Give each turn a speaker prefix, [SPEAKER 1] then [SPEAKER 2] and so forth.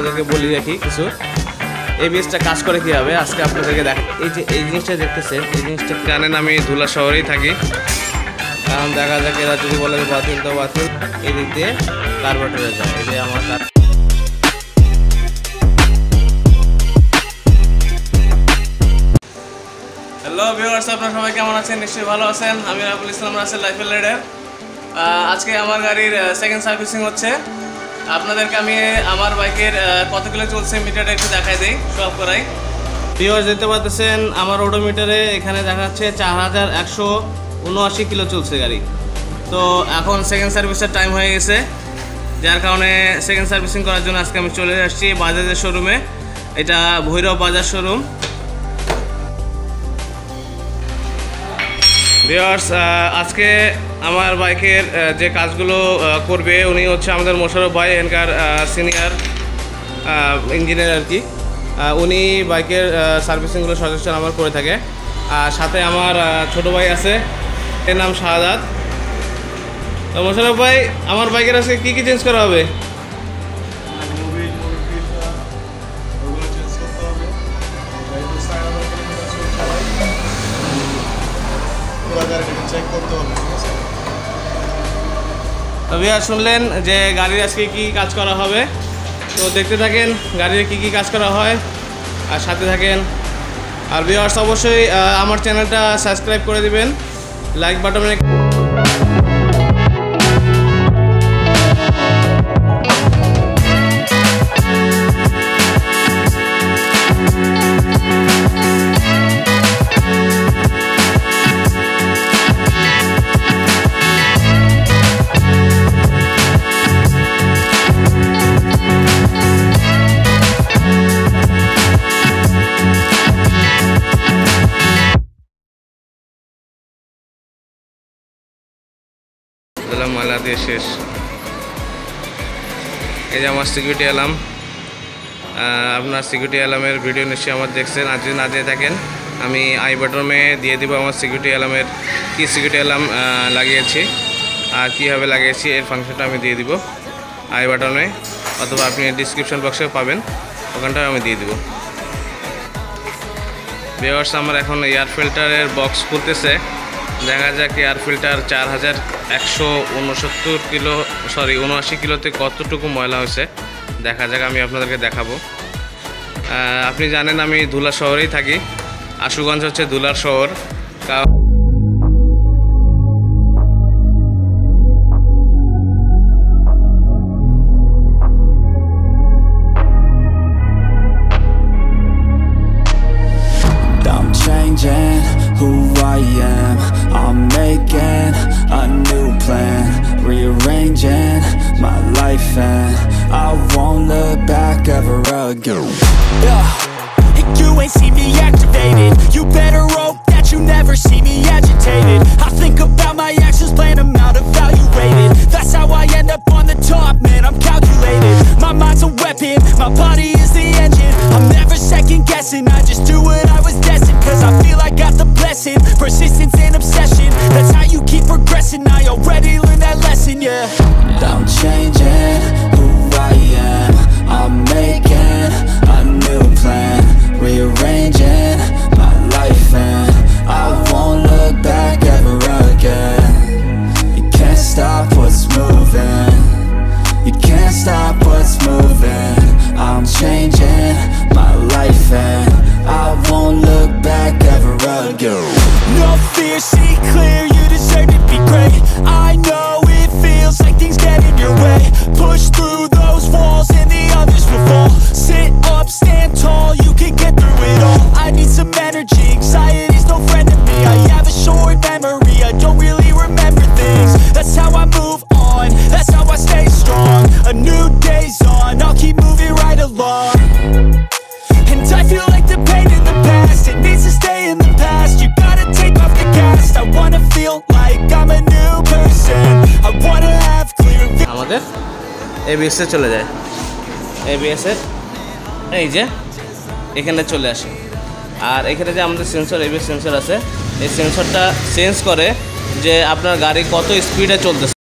[SPEAKER 1] আপনাদেরকে বলি রাখি কিছু। এবিএসটা কাজ করে কীভাবে আজকে আপনাদেরকে দেখ। এই জিনিসটা দেখতেছেন, এই জিনিসটা জানেন আমি ধুলা শহরেই থাকি, কারণ দেখা যাক এরা যদি বলে বাতিল তো বাতিল, এই দিক দিয়ে কার্বোরেটরে যায়। এই যে আমার হ্যালো ভিউয়ার্স, আপনারা সবাই কেমন আছেন? নিশ্চয়ই ভালো আছেন। আমি রাবুল ইসলাম রাসেল, লাইফ লিডার। আজকে আমার গাড়ির সেকেন্ড সার্ভিসিং হচ্ছে। আপনাদেরকে আমি আমার বাইকের কত কিলো চলছে মিটারটা একটু দেখাই দিই, শো অফ করাই। ভিউয়ার্স দেখতে পাচ্ছেন আমার ওডোমিটারে এখানে দেখাচ্ছে 4179 কিলো চলছে গাড়ি। তো এখন সেকেন্ড সার্ভিসের টাইম হয়ে গেছে, যার কারণে সেকেন্ড সার্ভিসিং করার জন্য আজকে আমি চলে আসছি বাজাজের শোরুমে। এটা ভৈরব বাজার শোরুম। ভিউয়ার্স, আজকে আমার বাইকের যে কাজগুলো করবে উনি হচ্ছে আমাদের মোশারফ ভাই, এখানকার সিনিয়র ইঞ্জিনিয়ার আর কি। উনি বাইকের সার্ভিসিংগুলো সচরাচর আমার করে থাকে। আর সাথে আমার ছোট ভাই আছে, এর নাম শাহাদাত। তো মোশারফ ভাই, আমার বাইকের আজকে কী কী চেঞ্জ করা হবে? তবে আর শুনলেন যে গাড়ির আজকে কী কাজ করা হবে, তো দেখতে থাকেন গাড়ির কী কী কাজ করা হয় আর সাথে থাকেন। আর ভিউয়ার্স অবশ্যই আমার চ্যানেলটা সাবস্ক্রাইব করে দিবেন, লাইক বাটনে মালা দিয়ে শেষ। এই যে আমার সিকিউরিটি অ্যালার্ম, আপনার সিকিউরিটি অ্যালার্মের ভিডিও নিশ্চয়ই আমার দেখছেন। আজ যদি না দিয়ে থাকেন আমি আই বাটনে দিয়ে দিব আমার সিকিউরিটি অ্যালার্মের কী সিকিউরিটি অ্যালার্ম লাগিয়েছি আর কীভাবে লাগিয়েছি এর ফাংশনটা আমি দিয়ে দিব আই বাটনে, অথবা আপনি ডিসক্রিপশন বক্সে পাবেন, ওখানটাও আমি দিয়ে দিব। ভিউয়ার্স, আমার এখন এয়ার ফিল্টারের বক্স খুলতেছে। দেখা যাক এয়ার ফিল্টার 4169 কিলোতে কতটুকু ময়লা হয়েছে দেখা যাক, আমি আপনাদেরকে দেখাবো। আপনি জানেন আমি ধুলা শহরেই থাকি, আশুগঞ্জ হচ্ছে ধুলার শহর।
[SPEAKER 2] Who I am, I'm making a new plan, rearranging my life and I won't look back ever again. You ain't see me activated, you better hope that you never see me agitated. I think about my actions, plan them out, evaluated. That's how I end up on the top, man, I'm calculated. My mind's a weapon, my body is the engine. I'm never second guessing, I just do what I was destined. Cause I feel I got the blessing, persistence and obsession. That's how you keep progressing, I already learned that lesson, yeah. I'm changing who I am, I'm making a new plan, rearranging my life and I won't look back ever again. You can't stop what's moving, you can't stop what's moving. I'm changing my life and I won't look back ever again. No fear, see clear, you deserve to be great. I know it feels like things get in your way. Push through those walls and the others will fall. Sit up, stand tall, you can get through it all. I need some energy, anxiety's no friend to me. I have a short memory, I don't really remember things. That's how I move on, that's how I stay strong. A new day's on, I'll keep moving right along. And I feel like the pain in the past, it needs to stay in the past. You gotta take off the cast, I wanna feel like I'm a new person. I wanna have clear vision.
[SPEAKER 1] আমাদের এবিএসে চলে যায়, এবিএসের এই যে এখানে চলে আসে। আর এখানে যে আমাদের সেন্সর, এবিএস সেন্সর আছে, এই সেন্সরটা সেন্স করে যে আপনার গাড়ি কত স্পিডে চলতেছে।